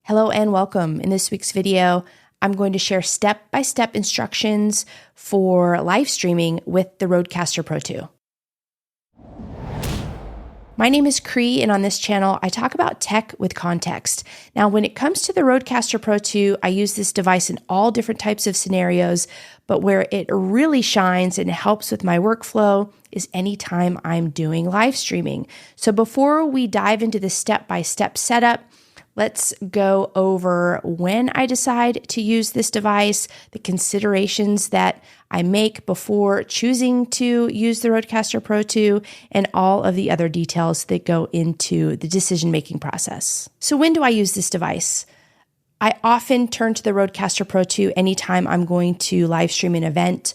Hello and welcome. In this week's video, I'm going to share step-by-step instructions for live streaming with the Rodecaster Pro 2. My name is Cree, and on this channel, I talk about tech with context. Now, when it comes to the Rodecaster Pro 2, I use this device in all different types of scenarios, but where it really shines and helps with my workflow is anytime I'm doing live streaming. So before we dive into the step-by-step setup, let's go over when I decide to use this device, the considerations that I make before choosing to use the Rodecaster Pro 2, and all of the other details that go into the decision-making process. So when do I use this device? I often turn to the Rodecaster Pro 2 anytime I'm going to live stream an event,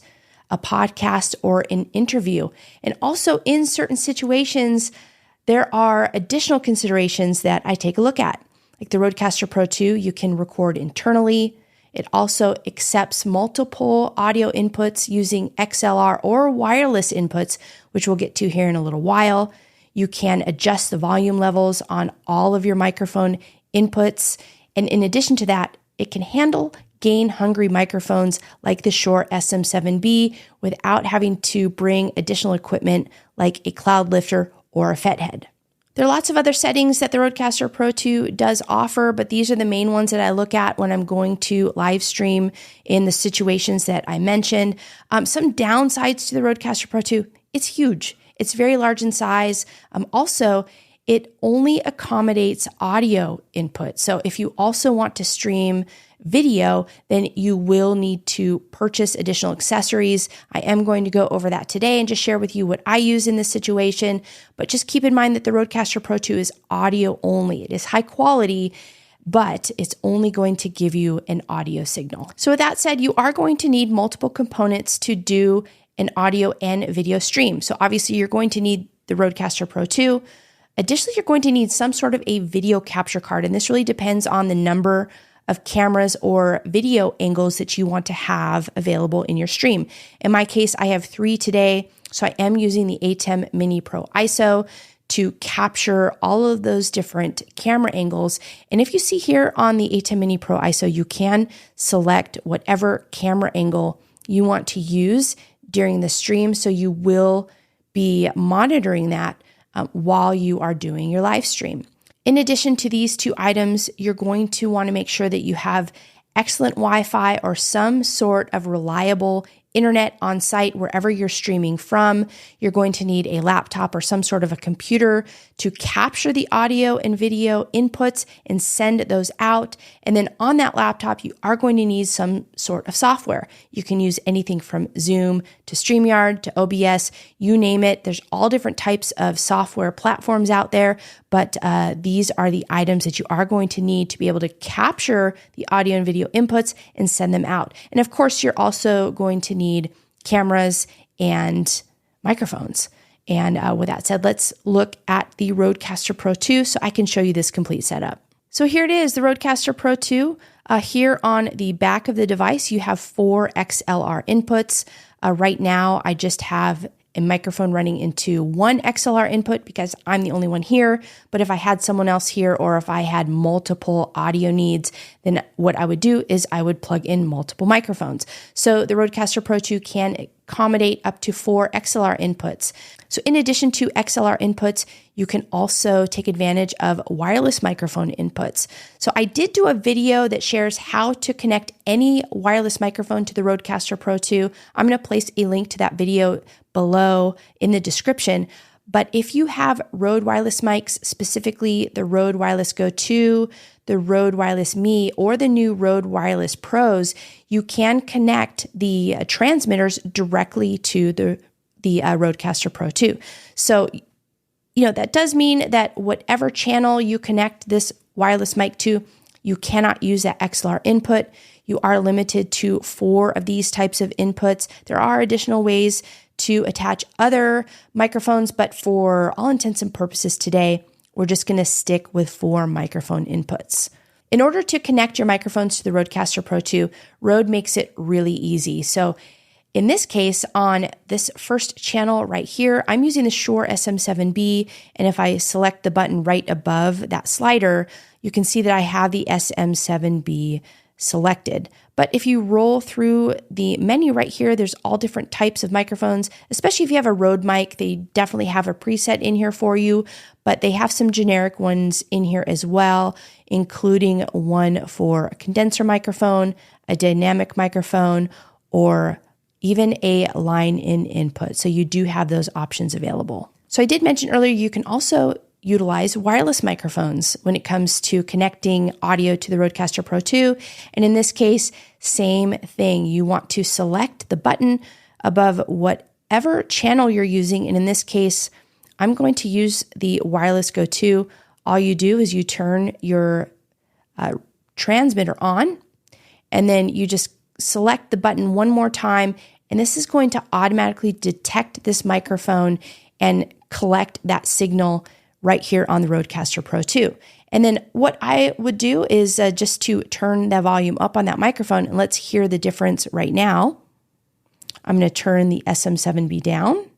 a podcast, or an interview. And also in certain situations, there are additional considerations that I take a look at. Like the Rodecaster Pro 2, you can record internally. It also accepts multiple audio inputs using XLR or wireless inputs, which we'll get to here in a little while. You can adjust the volume levels on all of your microphone inputs. And in addition to that, it can handle gain-hungry microphones like the Shure SM7B without having to bring additional equipment like a cloud lifter or a FET head. There are lots of other settings that the Rodecaster Pro 2 does offer, but these are the main ones that I look at when I'm going to live stream in the situations that I mentioned. Some downsides to the Rodecaster Pro 2, it's huge. It's very large in size. Also, it only accommodates audio input. So if you also want to stream video, then you will need to purchase additional accessories. I am going to go over that today and just share with you what I use in this situation. But just keep in mind that the Rodecaster Pro 2 is audio only. It is high quality, but it's only going to give you an audio signal. So with that said, you are going to need multiple components to do an audio and video stream. So obviously you're going to need the Rodecaster Pro 2. Additionally, you're going to need some sort of a video capture card, and this really depends on the number of cameras or video angles that you want to have available in your stream. In my case, I have 3 today, so I am using the Edholm Mini Pro ISO to capture all of those different camera angles. And if you see here on the Edholm Mini Pro ISO, you can select whatever camera angle you want to use during the stream, so you will be monitoring that while you are doing your live stream. In addition to these 2 items, you're going to want to make sure that you have excellent Wi-Fi or some sort of reliable internet on site wherever you're streaming from. You're going to need a laptop or some sort of a computer to capture the audio and video inputs and send those out. And then on that laptop, you are going to need some sort of software. You can use anything from Zoom to StreamYard to OBS, you name it. There's all different types of software platforms out there, but these are the items that you are going to need to be able to capture the audio and video inputs and send them out. And of course, you're also going to need cameras and microphones. And with that said, let's look at the Rodecaster Pro 2 so I can show you this complete setup. So here it is, the Rodecaster Pro 2. Here on the back of the device, you have 4 XLR inputs. Right now, I just have a microphone running into 1 XLR input because I'm the only one here. But if I had someone else here, or if I had multiple audio needs, then what I would do is I would plug in multiple microphones. So the Rodecaster Pro 2 can accommodate up to 4 XLR inputs. So in addition to XLR inputs, you can also take advantage of wireless microphone inputs. So I did do a video that shares how to connect any wireless microphone to the Rodecaster Pro 2. I'm going to place a link to that video below in the description. But if you have Rode wireless mics, specifically the Rode Wireless Go 2, the Rode Wireless Me, or the new Rode Wireless Pros, you can connect the transmitters directly to the Rodecaster Pro 2. So, that does mean that whatever channel you connect this wireless mic to, you cannot use that XLR input. You are limited to 4 of these types of inputs. There are additional ways to attach other microphones, but for all intents and purposes today, we're just going to stick with 4 microphone inputs. In order to connect your microphones to the Rodecaster Pro 2, Rode makes it really easy. So In this case, on this first channel right here, I'm using the Shure SM7B, and if I select the button right above that slider, you can see that I have the SM7B selected. But if you roll through the menu right here, there's all different types of microphones, especially if you have a Rode mic. They definitely have a preset in here for you, but they have some generic ones in here as well, including one for a condenser microphone, a dynamic microphone, or even a line-in input. So you do have those options available. So I did mention earlier, you can also utilize wireless microphones when it comes to connecting audio to the Rodecaster Pro 2. And in this case, same thing. You want to select the button above whatever channel you're using. And in this case, I'm going to use the wireless Go 2. All you do is you turn your transmitter on, and then you just select the button one more time, and this is going to automatically detect this microphone and collect that signal right here on the Rodecaster Pro 2. And then what I would do is just to turn the volume up on that microphone, and let's hear the difference right now. I'm going to turn the SM7B down.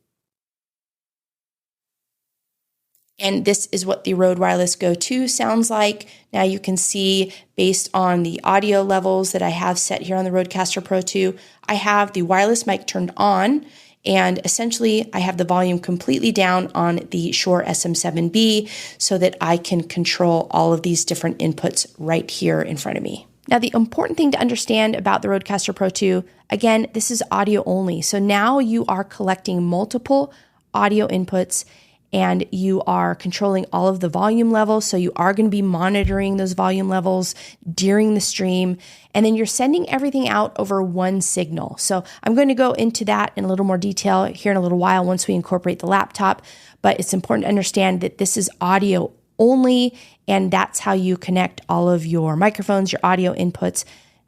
And this is what the Rode Wireless Go 2 sounds like. Now you can see, based on the audio levels that I have set here on the Rodecaster Pro 2, I have the wireless mic turned on, and essentially I have the volume completely down on the Shure SM7B so that I can control all of these different inputs right here in front of me. Now, the important thing to understand about the Rodecaster Pro 2, again, this is audio only. So now you are collecting multiple audio inputs, and you are controlling all of the volume levels. So you are going to be monitoring those volume levels during the stream. And then you're sending everything out over one signal. So I'm going to go into that in a little more detail here in a little while once we incorporate the laptop. But it's important to understand that this is audio only, and that's how you connect all of your microphones, your audio inputs,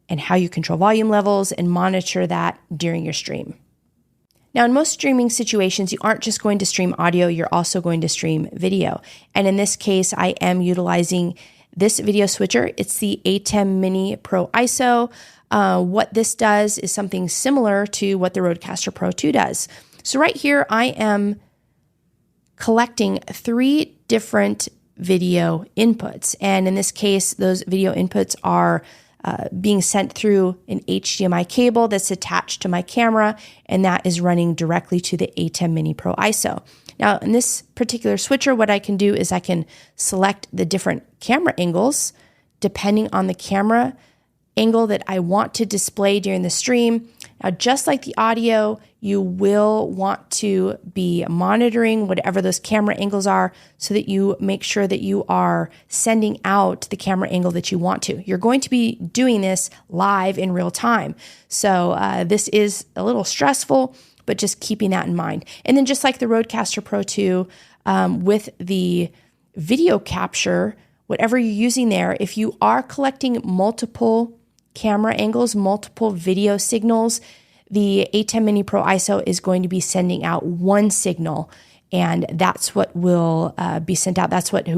and how you control volume levels and monitor that during your stream. Now, in most streaming situations, you aren't just going to stream audio, you're also going to stream video. And in this case, I am utilizing this video switcher. It's the ATEM Mini Pro ISO. What this does is something similar to what the Rodecaster Pro 2 does. So right here, I am collecting 3 different video inputs. And in this case, those video inputs are being sent through an HDMI cable that's attached to my camera, and that is running directly to the ATEM Mini Pro ISO. Now, in this particular switcher, what I can do is I can select the different camera angles depending on the camera angle that I want to display during the stream. Now, just like the audio, you will want to be monitoring whatever those camera angles are so that you make sure that you are sending out the camera angle that you want to. You're going to be doing this live in real time. So this is a little stressful, but just keeping that in mind. And then just like the Rodecaster Pro 2, with the video capture, whatever you're using there, if you are collecting multiple camera angles, multiple video signals, the ATEM Mini Pro ISO is going to be sending out one signal, and that's what will be sent out. That's what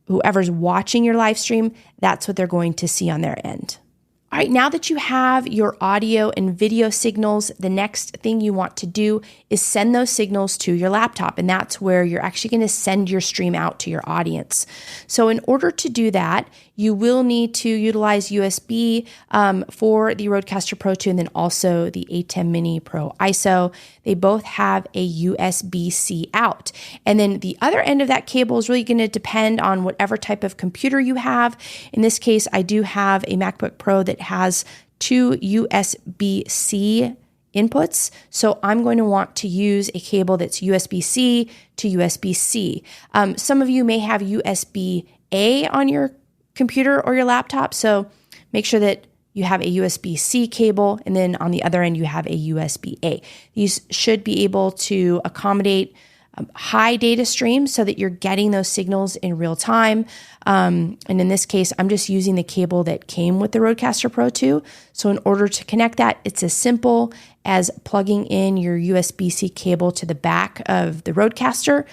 whoever's watching your live stream, that's what they're going to see on their end. All right, now that you have your audio and video signals, the next thing you want to do is send those signals to your laptop, and that's where you're actually going to send your stream out to your audience. So in order to do that, you will need to utilize USB for the Rodecaster Pro 2 and then also the ATEM Mini Pro ISO. They both have a USB-C out. And then the other end of that cable is really going to depend on whatever type of computer you have. In this case, I do have a MacBook Pro that has 2 USB-C inputs. So I'm going to want to use a cable that's USB-C to USB-C. Some of you may have USB-A on your computer or your laptop. So make sure that you have a USB-C cable, and then on the other end, you have a USB-A. These should be able to accommodate high data streams so that you're getting those signals in real time. And in this case, I'm just using the cable that came with the Rodecaster Pro 2. So in order to connect that, it's as simple as plugging in your USB-C cable to the back of the Rodecaster,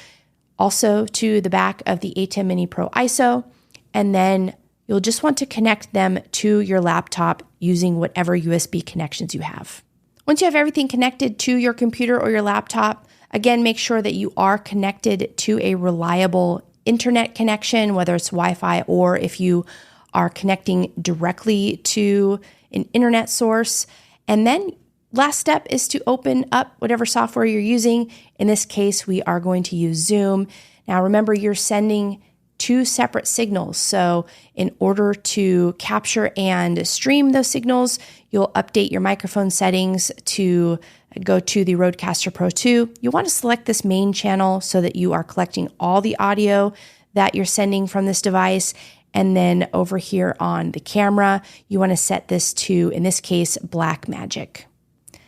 also to the back of the ATEM Mini Pro ISO, and then you'll just want to connect them to your laptop using whatever USB connections you have. Once you have everything connected to your computer or your laptop, again, make sure that you are connected to a reliable internet connection, whether it's Wi-Fi or if you are connecting directly to an internet source. And then last step is to open up whatever software you're using. In this case, we are going to use Zoom. Now, remember, you're sending two separate signals. So in order to capture and stream those signals, you'll update your microphone settings to go to the Rodecaster Pro 2. You want to select this main channel so that you are collecting all the audio that you're sending from this device. And then over here on the camera, you want to set this to, in this case, Black Magic.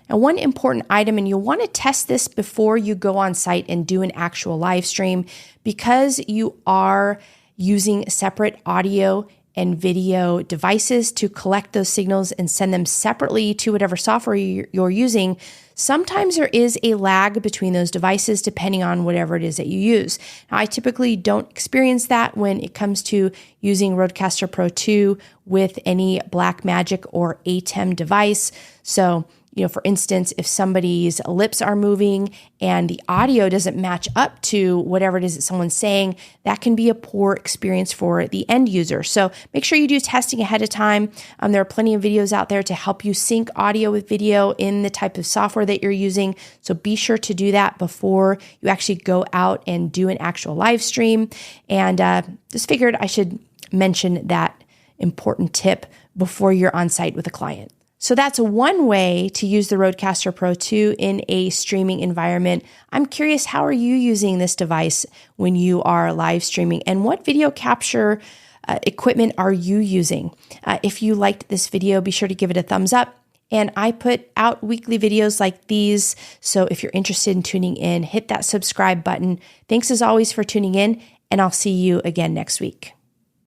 Now, one important item, and you'll want to test this before you go on site and do an actual live stream, because you are using separate audio and video devices to collect those signals and send them separately to whatever software you're using. Sometimes there is a lag between those devices depending on whatever it is that you use. Now, I typically don't experience that when it comes to using Rodecaster Pro 2 with any Black Magic or Edholm device. So, for instance, if somebody's lips are moving and the audio doesn't match up to whatever it is that someone's saying, that can be a poor experience for the end user. So make sure you do testing ahead of time. There are plenty of videos out there to help you sync audio with video in the type of software that you're using. So be sure to do that before you actually go out and do an actual live stream. And just figured I should mention that important tip before you're on site with a client. So that's one way to use the Rodecaster Pro 2 in a streaming environment. I'm curious, how are you using this device when you are live streaming, and what video capture equipment are you using? If you liked this video, be sure to give it a thumbs up. And I put out weekly videos like these, so if you're interested in tuning in, hit that subscribe button. Thanks as always for tuning in, and I'll see you again next week.